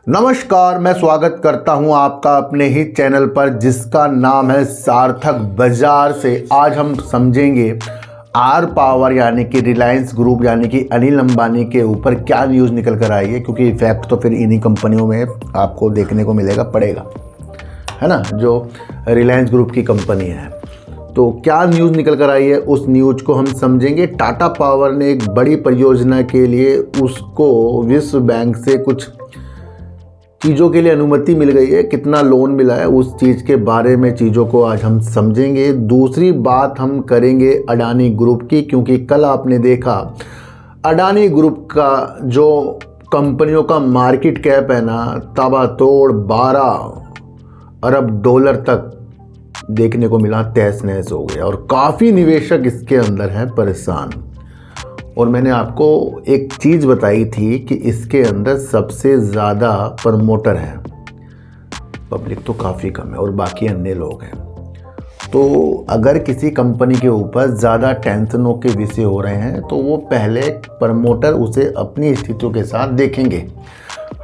नमस्कार, मैं स्वागत करता हूं आपका अपने ही चैनल पर जिसका नाम है सार्थक बाजार से। आज हम समझेंगे आर पावर यानी कि रिलायंस ग्रुप यानी कि अनिल अंबानी के ऊपर क्या न्यूज़ निकल कर आई है, क्योंकि इफेक्ट तो फिर इन्हीं कंपनियों में आपको देखने को पड़ेगा, है ना, जो रिलायंस ग्रुप की कंपनी है। तो क्या न्यूज़ निकल कर आई है उस न्यूज़ को हम समझेंगे। टाटा पावर ने एक बड़ी परियोजना के लिए उसको विश्व बैंक से कुछ चीज़ों के लिए अनुमति मिल गई है, कितना लोन मिला है उस चीज़ के बारे में चीज़ों को आज हम समझेंगे। दूसरी बात हम करेंगे अडानी ग्रुप की, क्योंकि कल आपने देखा अडानी ग्रुप का जो कंपनियों का मार्केट कैप है ना, ताबड़तोड़ 12 अरब डॉलर तक देखने को मिला, तहस नहस हो गया और काफ़ी निवेशक इसके अंदर हैं परेशान। और मैंने आपको एक चीज़ बताई थी कि इसके अंदर सबसे ज़्यादा प्रमोटर हैं, पब्लिक तो काफ़ी कम है और बाकी अन्य लोग हैं। तो अगर किसी कंपनी के ऊपर ज़्यादा टेंशनों के विषय हो रहे हैं तो वो पहले प्रमोटर उसे अपनी स्थितियों के साथ देखेंगे।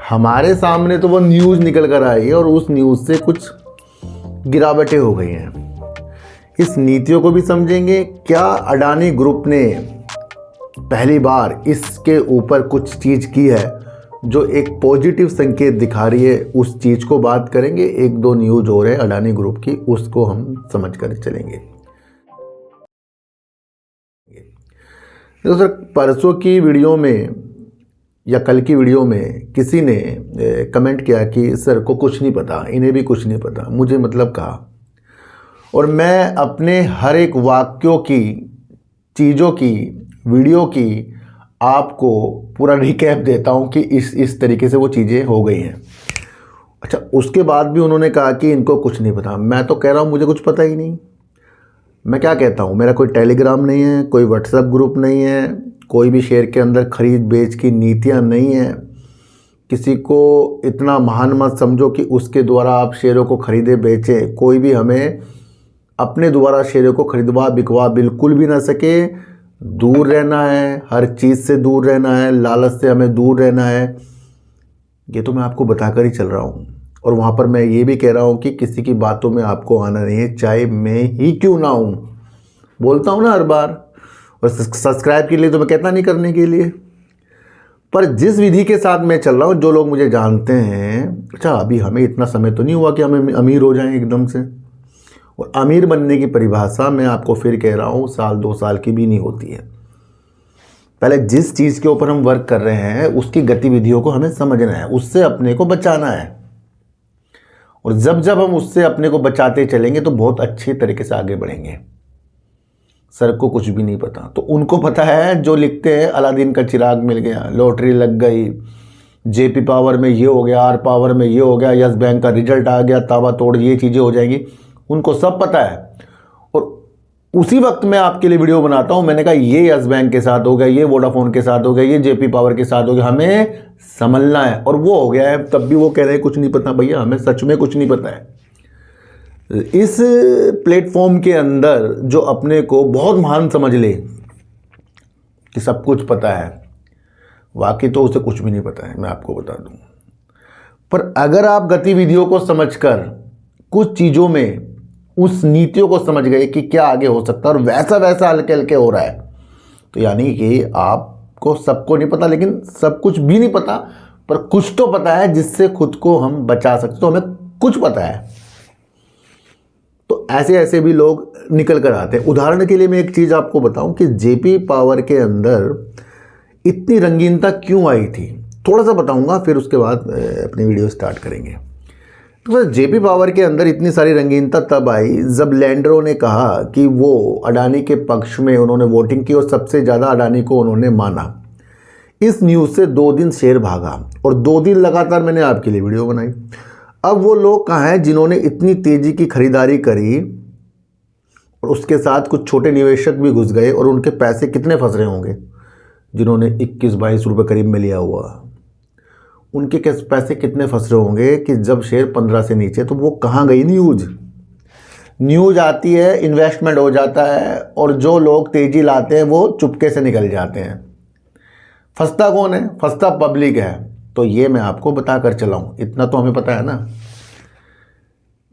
हमारे सामने तो वो न्यूज़ निकल कर आई है और उस न्यूज़ से कुछ गिरावटें हो गई हैं। इस नीतियों को भी समझेंगे। क्या अडानी ग्रुप ने पहली बार इसके ऊपर कुछ चीज़ की है जो एक पॉजिटिव संकेत दिखा रही है, उस चीज़ को बात करेंगे। एक दो न्यूज़ हो रहे हैं अडानी ग्रुप की, उसको हम समझ कर चलेंगे। तो सर, परसों की वीडियो में या कल की वीडियो में किसी ने कमेंट किया कि सर को कुछ नहीं पता, इन्हें भी कुछ नहीं पता, मुझे मतलब कहा। और मैं अपने हर एक वाक्यों की, चीज़ों की, वीडियो की आपको पूरा रिकैप देता हूं कि इस तरीके से वो चीज़ें हो गई हैं। अच्छा, उसके बाद भी उन्होंने कहा कि इनको कुछ नहीं पता। मैं तो कह रहा हूं मुझे कुछ पता ही नहीं। मैं क्या कहता हूं, मेरा कोई टेलीग्राम नहीं है, कोई व्हाट्सएप ग्रुप नहीं है, कोई भी शेयर के अंदर खरीद बेच की नीतियां नहीं है। किसी को इतना महान मत समझो कि उसके द्वारा आप शेयरों को खरीदे बेचें। कोई भी हमें अपने द्वारा शेयरों को खरीदवा बिकवा बिल्कुल भी ना सके। दूर रहना है, हर चीज़ से दूर रहना है, लालच से हमें दूर रहना है। ये तो मैं आपको बताकर ही चल रहा हूँ। और वहाँ पर मैं ये भी कह रहा हूँ कि किसी की बातों में आपको आना नहीं है, चाहे मैं ही क्यों ना हूँ। बोलता हूँ ना हर बार। और सब्सक्राइब के लिए तो मैं कहता नहीं करने के लिए, पर जिस विधि के साथ मैं चल रहा हूँ, जो लोग मुझे जानते हैं, अच्छा अभी हमें इतना समय तो नहीं हुआ कि हमें अमीर हो जाएं एकदम से। और अमीर बनने की परिभाषा मैं आपको फिर कह रहा हूँ, साल 2 साल की भी नहीं होती है। पहले जिस चीज़ के ऊपर हम वर्क कर रहे हैं उसकी गतिविधियों को हमें समझना है, उससे अपने को बचाना है। और जब जब हम उससे अपने को बचाते चलेंगे तो बहुत अच्छी तरीके से आगे बढ़ेंगे। सर को कुछ भी नहीं पता, तो उनको पता है जो लिखते हैं अलादीन का चिराग मिल गया, लॉटरी लग गई, जेपी पावर में ये हो गया, आर पावर में ये हो गया, यस बैंक का रिजल्ट आ गया, ताबड़तोड़ ये चीज़ें हो जाएंगी, उनको सब पता है। और उसी वक्त मैं आपके लिए वीडियो बनाता हूं। मैंने कहा ये यस बैंक के साथ हो गया, ये वोडाफोन के साथ हो गया, ये जेपी पावर के साथ हो गया, हमें समझना है। और वो हो गया है, तब भी वो कह रहे हैं कुछ नहीं पता। भैया हमें सच में कुछ नहीं पता है। इस प्लेटफॉर्म के अंदर जो अपने को बहुत महान समझ ले कि सब कुछ पता है, वाकई तो उसे कुछ भी नहीं पता है, मैं आपको बता दूं। पर अगर आप गतिविधियों को समझकर कुछ चीज़ों में उस नीतियों को समझ गए कि क्या आगे हो सकता है और वैसा वैसा हल्के हल्के हो रहा है, तो यानी कि आपको सबको नहीं पता, लेकिन सब कुछ भी नहीं पता, पर कुछ तो पता है जिससे खुद को हम बचा सकते। तो हमें कुछ पता है। तो ऐसे ऐसे भी लोग निकल कर आते हैं। उदाहरण के लिए मैं एक चीज़ आपको बताऊं कि जेपी पावर के अंदर इतनी रंगीनता क्यों आई थी, थोड़ा सा बताऊंगा, फिर उसके बाद अपनी वीडियो स्टार्ट करेंगे। तो जेपी पावर के अंदर इतनी सारी रंगीनता तब आई जब लैंडरों ने कहा कि वो अडानी के पक्ष में उन्होंने वोटिंग की और सबसे ज़्यादा अडानी को उन्होंने माना। इस न्यूज़ से 2 दिन शेयर भागा और 2 दिन लगातार मैंने आपके लिए वीडियो बनाई। अब वो लोग कहाँ हैं जिन्होंने इतनी तेज़ी की खरीदारी करी और उसके साथ कुछ छोटे निवेशक भी घुस गए और उनके पैसे कितने फंस रहे होंगे, जिन्होंने 21-22 रुपये करीब में लिया हुआ, उनके पैसे कितने फंस रहे होंगे कि जब शेयर 15 से नीचे, तो वो कहाँ गई न्यूज़ आती है, इन्वेस्टमेंट हो जाता है और जो लोग तेज़ी लाते हैं वो चुपके से निकल जाते हैं। फंसता कौन है? फंसता पब्लिक है। तो ये मैं आपको बता कर चला हूँ, इतना तो हमें पता है ना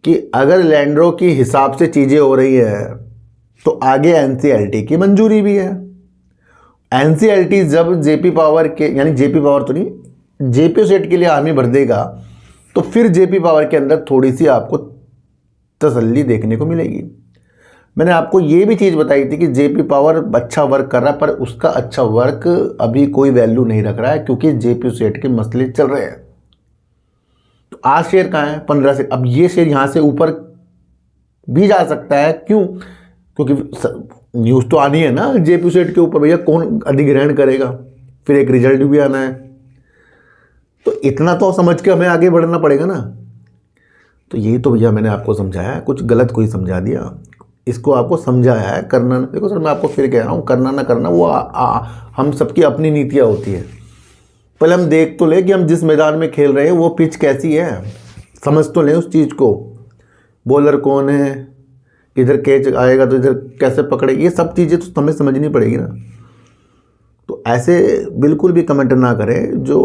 कि अगर लैंडरों की हिसाब से चीज़ें हो रही है तो आगे एनसीएलटी की मंजूरी भी है। एनसीएलटी जब जेपी पावर के, यानी जेपी पावर तो नहीं, जेपी सेट के लिए हामी भर देगा तो फिर जेपी पावर के अंदर थोड़ी सी आपको तसल्ली देखने को मिलेगी। मैंने आपको ये भी चीज़ बताई थी कि जेपी पावर अच्छा वर्क कर रहा है, पर उसका अच्छा वर्क अभी कोई वैल्यू नहीं रख रहा है क्योंकि जेपी सेट के मसले चल रहे हैं। तो आज शेयर कहाँ है 15 से, अब ये शेयर यहाँ से ऊपर भी जा सकता है। क्यों? क्योंकि न्यूज़ तो आनी है ना जेपी सेट के ऊपर, भैया कौन अधिग्रहण करेगा, फिर एक रिजल्ट भी आना है, तो इतना तो समझ के हमें आगे बढ़ना पड़ेगा ना। तो यही तो भैया मैंने आपको समझाया है, कुछ गलत कोई समझा दिया, इसको आपको समझाया है। करना, देखो सर मैं आपको फिर कह रहा हूँ, करना ना करना वो हम सबकी अपनी नीतियाँ होती है। पहले हम देख तो ले कि हम जिस मैदान में खेल रहे हैं वो पिच कैसी है, समझ तो लें उस चीज़ को, बॉलर कौन है, इधर कैच आएगा तो इधर कैसे पकड़े, ये सब चीज़ें तो हमें समझनी पड़ेगी ना। तो ऐसे बिल्कुल भी कमेंट ना करें जो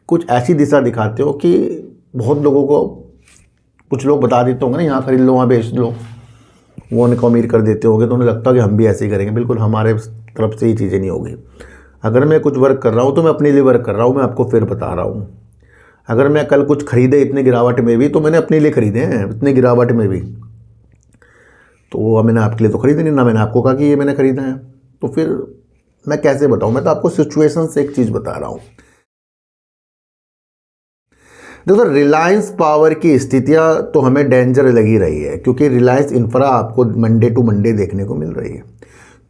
कुछ ऐसी दिशा दिखाते हो कि बहुत लोगों को, कुछ लोग बता देते होंगे ना यहाँ खरीद लो वहाँ बेच लो, वो उनको अमीर कर देते होंगे, तो उन्हें लगता है कि हम भी ऐसे ही करेंगे। बिल्कुल हमारे तरफ से ये चीज़ें नहीं होगी। अगर मैं कुछ वर्क कर रहा हूँ तो मैं अपने लिए वर्क कर रहा हूँ, मैं आपको फिर बता रहा हूँ। अगर मैं कल कुछ खरीदे इतने गिरावट में भी तो मैंने अपने लिए खरीदे हैं, इतने गिरावट में भी, तो वो मैंने आपके लिए तो खरीदे नहीं ना, मैंने आपको कहा कि ये मैंने खरीदा है, तो फिर मैं कैसे बताऊँ? मैं तो आपको सिचुएशन से एक चीज़ बता रहा हूँ। देखो रिलायंस पावर की स्थितियाँ तो हमें डेंजर लगी रही है क्योंकि रिलायंस इंफ्रा आपको मंडे टू मंडे देखने को मिल रही है।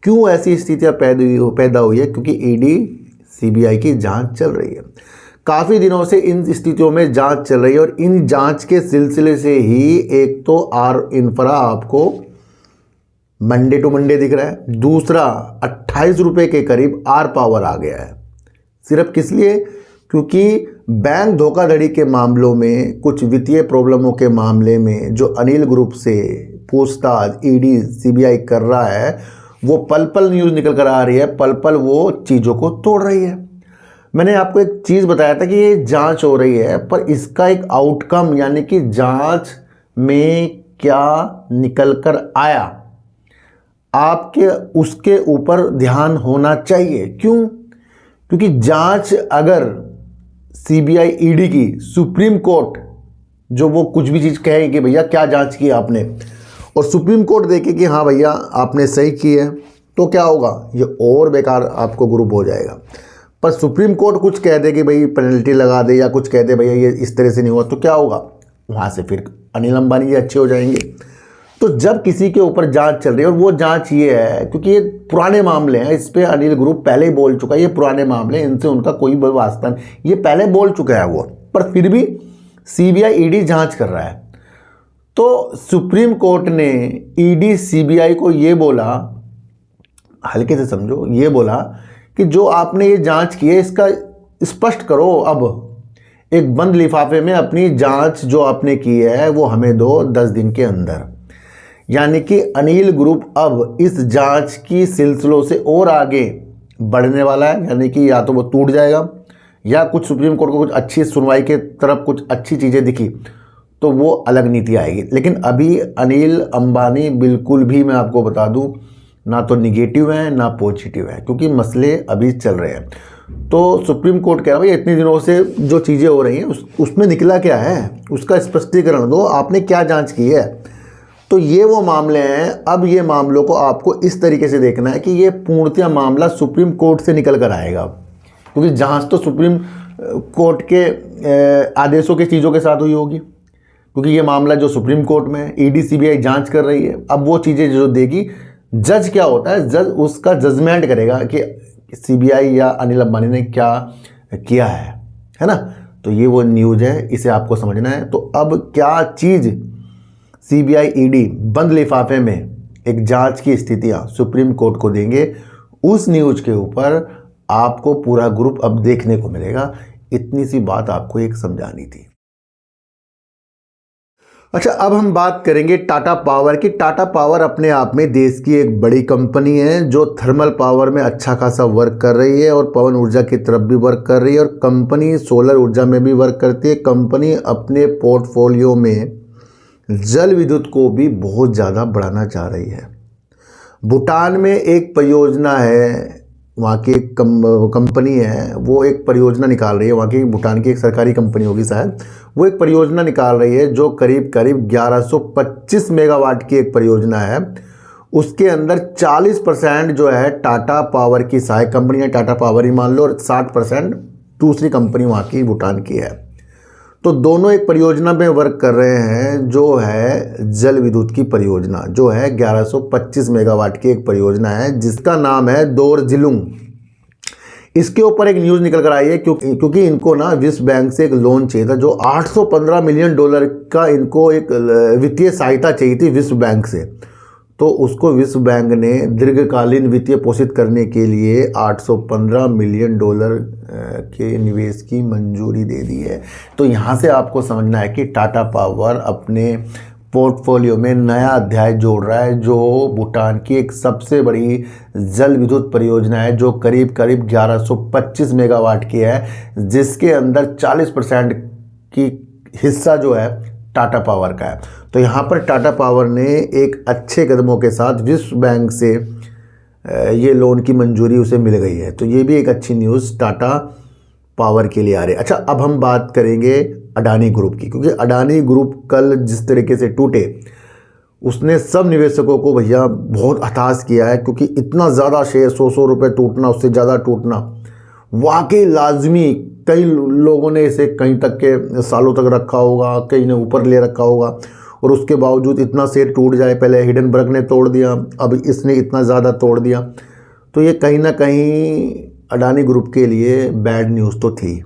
क्यों ऐसी स्थितियाँ पैदा हुई है? क्योंकि ईडी सीबीआई की जांच चल रही है। काफ़ी दिनों से इन स्थितियों में जांच चल रही है और इन जांच के सिलसिले से ही एक तो आर इंफ्रा आपको मंडे टू मंडे दिख रहा है, दूसरा 28 रुपये के करीब आर पावर आ गया है। सिर्फ किस लिए? क्योंकि बैंक धोखाधड़ी के मामलों में, कुछ वित्तीय प्रॉब्लमों के मामले में जो अनिल ग्रुप से पूछताछ ईडी सीबीआई कर रहा है, वो पल पल न्यूज़ निकल कर आ रही है, पल पल वो चीज़ों को तोड़ रही है। मैंने आपको एक चीज़ बताया था कि ये जांच हो रही है, पर इसका एक आउटकम यानी कि जांच में क्या निकल कर आया, आपके उसके ऊपर ध्यान होना चाहिए। क्यों? क्योंकि जांच अगर सीबीआई ईडी की, सुप्रीम कोर्ट जो वो कुछ भी चीज़ कहे कि भैया क्या जांच की आपने, और सुप्रीम कोर्ट देखे कि हाँ भैया आपने सही की है, तो क्या होगा? ये और बेकार आपको ग्रुप हो जाएगा। पर सुप्रीम कोर्ट कुछ कह दे कि भाई पेनल्टी लगा दे या कुछ कह दे भैया ये इस तरह से नहीं हुआ, तो क्या होगा? वहाँ से फिर अनिल अंबानी जी अच्छे हो जाएंगे। तो जब किसी के ऊपर जांच चल रही है, और वो जांच ये है क्योंकि ये पुराने मामले हैं, इस पे अनिल ग्रुप पहले ही बोल चुका है, ये पुराने मामले हैं, इनसे उनका कोई वास्ता नहीं, ये पहले बोल चुका है वो, पर फिर भी सीबीआई ईडी जांच कर रहा है। तो सुप्रीम कोर्ट ने ईडी सीबीआई को ये बोला, हल्के से समझो, ये बोला कि जो आपने ये जांच की है इसका स्पष्ट करो, अब एक बंद लिफाफे में अपनी जांच जो आपने की है वो हमें दो 10 दिन के अंदर। यानी कि अनिल ग्रुप अब इस जांच की सिलसिलों से और आगे बढ़ने वाला है, यानी कि या तो वो टूट जाएगा या कुछ सुप्रीम कोर्ट को कुछ अच्छी सुनवाई के तरफ कुछ अच्छी चीज़ें दिखी तो वो अलग नीति आएगी। लेकिन अभी अनिल अंबानी बिल्कुल भी, मैं आपको बता दूं, ना तो निगेटिव है ना पॉजिटिव है, क्योंकि मसले अभी चल रहे हैं। तो सुप्रीम कोर्ट कह रहा है भाई इतनी दिनों से जो चीज़ें हो रही हैं उसमें निकला क्या है, उसका स्पष्टीकरण दो, आपने क्या जांच की है। तो ये वो मामले हैं। अब ये मामलों को आपको इस तरीके से देखना है कि ये पूर्णतः मामला सुप्रीम कोर्ट से निकल कर आएगा, क्योंकि जांच तो सुप्रीम कोर्ट के आदेशों के चीज़ों के साथ हुई होगी, क्योंकि ये मामला जो सुप्रीम कोर्ट में है, ईडी सीबीआई जांच कर रही है। अब वो चीज़ें जो देगी, जज क्या होता है, जज उसका जजमेंट करेगा कि सीबीआई या अनिल अंबानी ने क्या किया है ना। तो ये वो न्यूज़ है, इसे आपको समझना है। तो अब क्या चीज़ सीबीआई ईडी बंद लिफाफे में एक जांच की स्थितियां सुप्रीम कोर्ट को देंगे, उस न्यूज़ के ऊपर आपको पूरा ग्रुप अब देखने को मिलेगा। इतनी सी बात आपको एक समझानी थी। अच्छा, अब हम बात करेंगे टाटा पावर की। टाटा पावर अपने आप में देश की एक बड़ी कंपनी है जो थर्मल पावर में अच्छा खासा वर्क कर रही है और पवन ऊर्जा की तरफ भी वर्क कर रही है, और कंपनी सोलर ऊर्जा में भी वर्क करती है। कंपनी अपने पोर्टफोलियो में जल विद्युत को भी बहुत ज़्यादा बढ़ाना चाह रही है। भूटान में एक परियोजना है, वहाँ की एक कंपनी है, वो एक परियोजना निकाल रही है। वहाँ की भूटान की एक सरकारी कंपनी होगी शायद, वो एक परियोजना निकाल रही है जो करीब करीब 1125 मेगावाट की एक परियोजना है। उसके अंदर 40% जो है टाटा पावर की सहायक कंपनी है, टाटा पावर ही मान लो, और 60% दूसरी कंपनी वहाँ की भूटान की है। तो दोनों एक परियोजना में वर्क कर रहे हैं जो है जल विद्युत की परियोजना, जो है 1125 मेगावाट की एक परियोजना है जिसका नाम है दोरजिलुंग। इसके ऊपर एक न्यूज़ निकल कर आई है क्योंकि इनको ना विश्व बैंक से एक लोन चाहिए था, जो 815 मिलियन डॉलर का इनको एक वित्तीय सहायता चाहिए थी विश्व बैंक से। तो उसको विश्व बैंक ने दीर्घकालीन वित्तीय पोषित करने के लिए 815 मिलियन डॉलर के निवेश की मंजूरी दे दी है। तो यहाँ से आपको समझना है कि टाटा पावर अपने पोर्टफोलियो में नया अध्याय जोड़ रहा है, जो भूटान की एक सबसे बड़ी जल विद्युत परियोजना है जो करीब करीब 1125 मेगावाट की है, जिसके अंदर 40% की हिस्सा जो है टाटा पावर का है। तो यहाँ पर टाटा पावर ने एक अच्छे कदमों के साथ विश्व बैंक से ये लोन की मंजूरी उसे मिल गई है। तो ये भी एक अच्छी न्यूज़ टाटा पावर के लिए आ रही है। अच्छा, अब हम बात करेंगे अडानी ग्रुप की, क्योंकि अडानी ग्रुप कल जिस तरीके से टूटे, उसने सब निवेशकों को भैया बहुत हताश किया है, क्योंकि इतना ज़्यादा शेयर 100 रुपये टूटना, उससे ज़्यादा टूटना वाकई लाजमी। कई लोगों ने इसे कहीं तक के सालों तक रखा होगा, कई ने ऊपर ले रखा होगा, और उसके बावजूद इतना शेयर टूट जाए। पहले हिडनबर्ग ने तोड़ दिया, अब इसने इतना ज़्यादा तोड़ दिया। तो ये कहीं ना कहीं अडानी ग्रुप के लिए बैड न्यूज़ तो थी,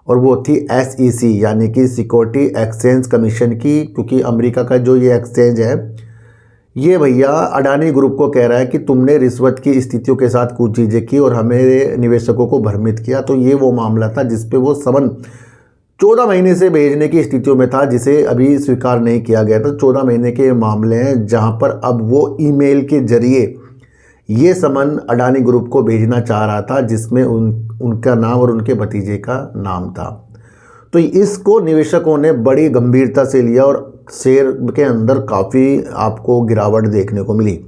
और वो थी SEC यानी कि सिक्योरिटी एक्सचेंज कमीशन की, क्योंकि अमेरिका का जो ये एक्सचेंज है, ये भैया अडानी ग्रुप को कह रहा है कि तुमने रिश्वत की स्थितियों के साथ कुछ चीज़ें की और हमें निवेशकों को भ्रमित किया। तो ये वो मामला था जिस पे वो समन 14 महीने से भेजने की स्थितियों में था, जिसे अभी स्वीकार नहीं किया गया था। 14 महीने के मामले हैं जहां पर अब वो ईमेल के जरिए ये समन अडानी ग्रुप को भेजना चाह रहा था, जिसमें उनका नाम और उनके भतीजे का नाम था। तो इसको निवेशकों ने बड़ी गंभीरता से लिया और शेयर के अंदर काफ़ी आपको गिरावट देखने को मिली।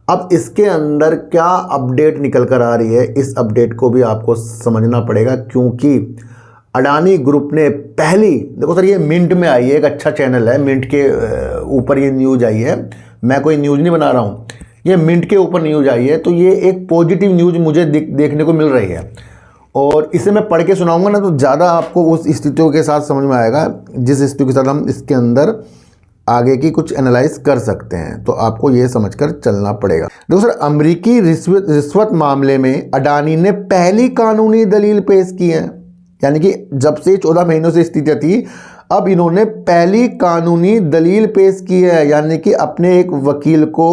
अब इसके अंदर क्या अपडेट निकल कर आ रही है, इस अपडेट को भी आपको समझना पड़ेगा, क्योंकि अडानी ग्रुप ने पहली, देखो सर ये मिंट में आई है, एक अच्छा चैनल है मिंट के ऊपर ये न्यूज़ आई है, मैं कोई न्यूज़ नहीं बना रहा हूँ, ये मिंट के ऊपर न्यूज़ आई है। तो ये एक पॉजिटिव न्यूज़ मुझे देखने को मिल रही है, और इसे मैं पढ़ के सुनाऊंगा ना तो ज़्यादा आपको उस स्थितियों के साथ समझ में आएगा जिस स्थिति के साथ हम इसके अंदर आगे की कुछ एनालाइज कर सकते हैं। तो आपको ये समझकर चलना पड़ेगा। देखो सर, अमेरिकी रिश्वत मामले में अडानी ने पहली कानूनी दलील पेश की है, यानी कि जब से 14 महीनों से स्थिति थी, अब इन्होंने पहली कानूनी दलील पेश की है, यानी कि अपने एक वकील को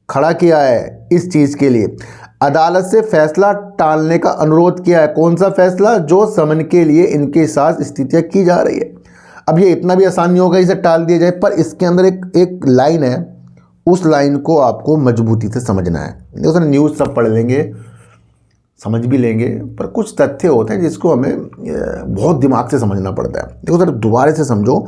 खड़ा किया है इस चीज़ के लिए। अदालत से फैसला टालने का अनुरोध किया है। कौन सा फैसला? जो समन के लिए इनके साथ स्थितियाँ की जा रही है। अब ये इतना भी आसान नहीं होगा इसे टाल दिया जाए, पर इसके अंदर एक लाइन है, उस लाइन को आपको मजबूती से समझना है। देखो सर, न्यूज़ सब पढ़ लेंगे, समझ भी लेंगे, पर कुछ तथ्य होते हैं जिसको हमें बहुत दिमाग से समझना पड़ता है। देखो सर, दोबारा से समझो।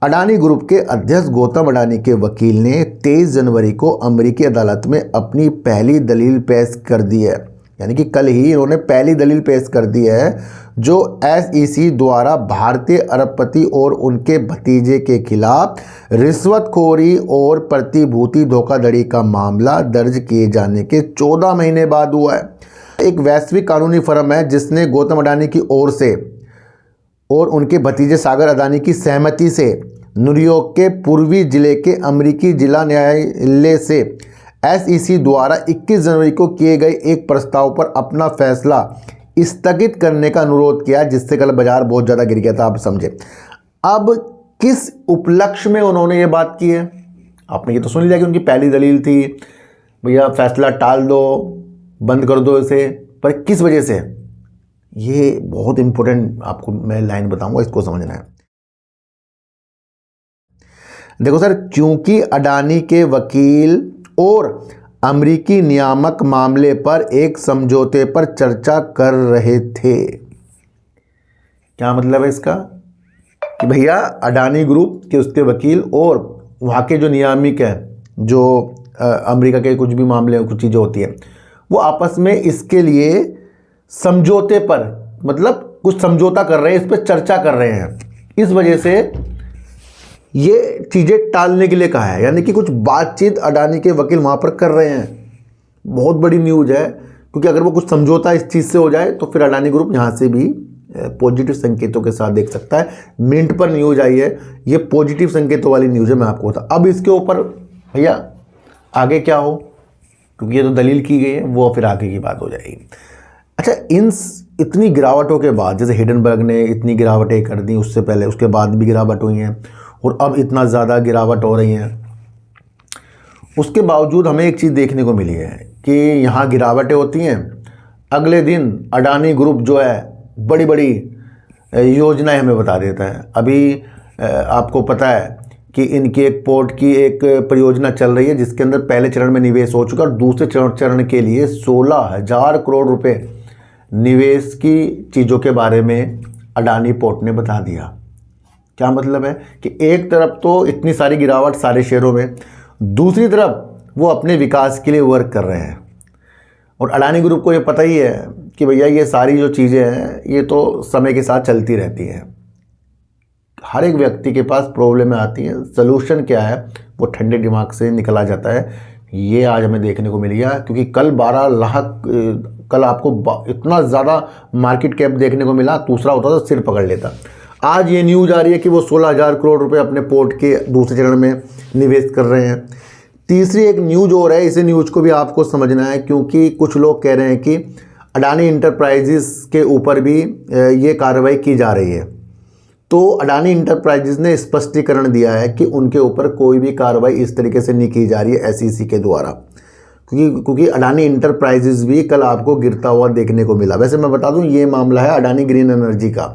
अडानी ग्रुप के अध्यक्ष गौतम अडानी के वकील ने 23 जनवरी को अमेरिकी अदालत में अपनी पहली दलील पेश कर दी है, यानी कि कल ही इन्होंने पहली दलील पेश कर दी है, जो SEC द्वारा भारतीय अरबपति और उनके भतीजे के खिलाफ रिश्वतखोरी और प्रतिभूति धोखाधड़ी का मामला दर्ज किए जाने के 14 महीने बाद हुआ है। एक वैश्विक कानूनी फर्म है जिसने गौतम अडानी की ओर से और उनके भतीजे सागर अडानी की सहमति से न्यूयॉर्क के पूर्वी जिले के अमेरिकी जिला न्यायालय से SEC द्वारा 21 जनवरी को किए गए एक प्रस्ताव पर अपना फैसला स्थगित करने का अनुरोध किया, जिससे कल बाजार बहुत ज़्यादा गिर गया था, आप समझे। अब किस उपलक्ष्य में उन्होंने ये बात की है? आपने ये तो सुन लिया कि उनकी पहली दलील थी भैया फैसला टाल दो, बंद कर दो इसे, पर किस वजह से? ये बहुत इंपॉर्टेंट आपको मैं लाइन बताऊंगा, इसको समझना है। देखो सर, क्योंकि अडानी के वकील और अमेरिकी नियामक मामले पर एक समझौते पर चर्चा कर रहे थे। क्या मतलब है इसका? कि भैया अडानी ग्रुप के उसके वकील और वहाँ के जो नियामक हैं, जो अमेरिका के कुछ भी मामले कुछ चीज़ें होती हैं, वो आपस में इसके लिए समझौते पर, मतलब कुछ समझौता कर रहे हैं, इस पर चर्चा कर रहे हैं। इस वजह से ये चीज़ें टालने के लिए कहा है, यानी कि कुछ बातचीत अडानी के वकील वहाँ पर कर रहे हैं। बहुत बड़ी न्यूज़ है, क्योंकि अगर वो कुछ समझौता इस चीज़ से हो जाए तो फिर अडानी ग्रुप यहाँ से भी पॉजिटिव संकेतों के साथ देख सकता है। मिनट पर न्यूज़ आई है, ये पॉजिटिव संकेतों वाली न्यूज़ है, मैं आपको बता। अब इसके ऊपर भैया आगे क्या हो, क्योंकि ये तो दलील की गई है, वो फिर आगे की बात हो जाएगी। अच्छा, इतनी गिरावटों के बाद, जैसे हिडनबर्ग ने इतनी गिरावटें कर दी, उससे पहले उसके बाद भी गिरावट हुई हैं, और अब इतना ज़्यादा गिरावट हो रही है, उसके बावजूद हमें एक चीज़ देखने को मिली है कि यहाँ गिरावटें होती हैं, अगले दिन अडानी ग्रुप जो है बड़ी बड़ी योजनाएं हमें बता देता है। अभी आपको पता है कि इनकी एक पोर्ट की एक परियोजना चल रही है, जिसके अंदर पहले चरण में निवेश हो चुका है, और दूसरे चरण के लिए 16,000 करोड़ रुपए निवेश की चीज़ों के बारे में अडानी पोर्ट ने बता दिया। क्या मतलब है कि एक तरफ तो इतनी सारी गिरावट सारे शेयरों में, दूसरी तरफ वो अपने विकास के लिए वर्क कर रहे हैं। और अडानी ग्रुप को ये पता ही है कि भैया ये सारी जो चीज़ें हैं ये तो समय के साथ चलती रहती हैं, हर एक व्यक्ति के पास प्रॉब्लम आती है, सलूशन क्या है वो ठंडे दिमाग से निकला जाता है। ये आज हमें देखने को मिल गया, क्योंकि कल 12 लाख, कल आपको इतना ज़्यादा मार्केट कैप देखने को मिला, दूसरा होता तो सिर पकड़ लेता। आज ये न्यूज़ आ रही है कि वो 16,000 करोड़ रुपए अपने पोर्ट के दूसरे चरण में निवेश कर रहे हैं। तीसरी एक न्यूज़ और है, इसे न्यूज़ को भी आपको समझना है, क्योंकि कुछ लोग कह रहे हैं कि अडानी इंटरप्राइजेस के ऊपर भी ये कार्रवाई की जा रही है। तो अडानी इंटरप्राइजेस ने स्पष्टीकरण दिया है कि उनके ऊपर कोई भी कार्रवाई इस तरीके से नहीं की जा रही है SEC के द्वारा, क्योंकि अडानी इंटरप्राइजेस भी कल आपको गिरता हुआ देखने को मिला। वैसे मैं बता दूं, ये मामला है अडानी ग्रीन एनर्जी का,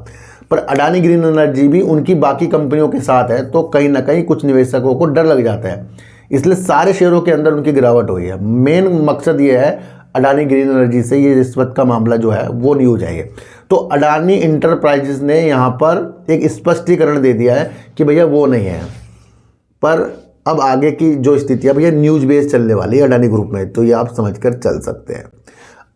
पर अडानी ग्रीन एनर्जी भी उनकी बाकी कंपनियों के साथ है, तो कहीं ना कहीं कुछ निवेशकों को डर लग जाता है, इसलिए सारे शेयरों के अंदर उनकी गिरावट हुई है। मेन मकसद ये है अडानी ग्रीन एनर्जी से ये रिश्वत का मामला जो है वो नहीं हो जाएगा। तो अडानी इंटरप्राइजेस ने यहाँ पर एक स्पष्टीकरण दे दिया है कि भैया वो नहीं है। पर अब आगे की जो स्थिति है भैया, न्यूज़ बेस चलने वाली है अडानी ग्रुप में, तो ये आप समझकर चल सकते हैं।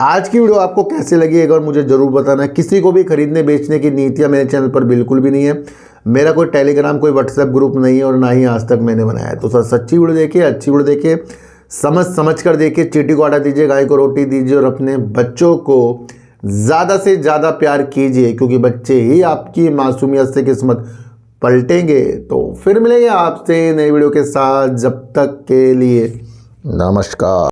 आज की वीडियो आपको कैसे लगी एक बार मुझे ज़रूर बताना। किसी को भी खरीदने बेचने की नीतियाँ मेरे चैनल पर बिल्कुल भी नहीं है। मेरा कोई टेलीग्राम, कोई व्हाट्सएप ग्रुप नहीं है, और ना ही आज तक मैंने बनाया है। तो सर, सच्ची वीडियो देखिए, अच्छी वीडियो देखिए, समझ कर देखिए, चींटी को आटा दीजिए, गाय को रोटी दीजिए, और अपने बच्चों को ज़्यादा से ज़्यादा प्यार कीजिए, क्योंकि बच्चे ही आपकी मासूमियत से किस्मत पलटेंगे। तो फिर मिलेंगे आपसे नई वीडियो के साथ, जब तक के लिए नमस्कार।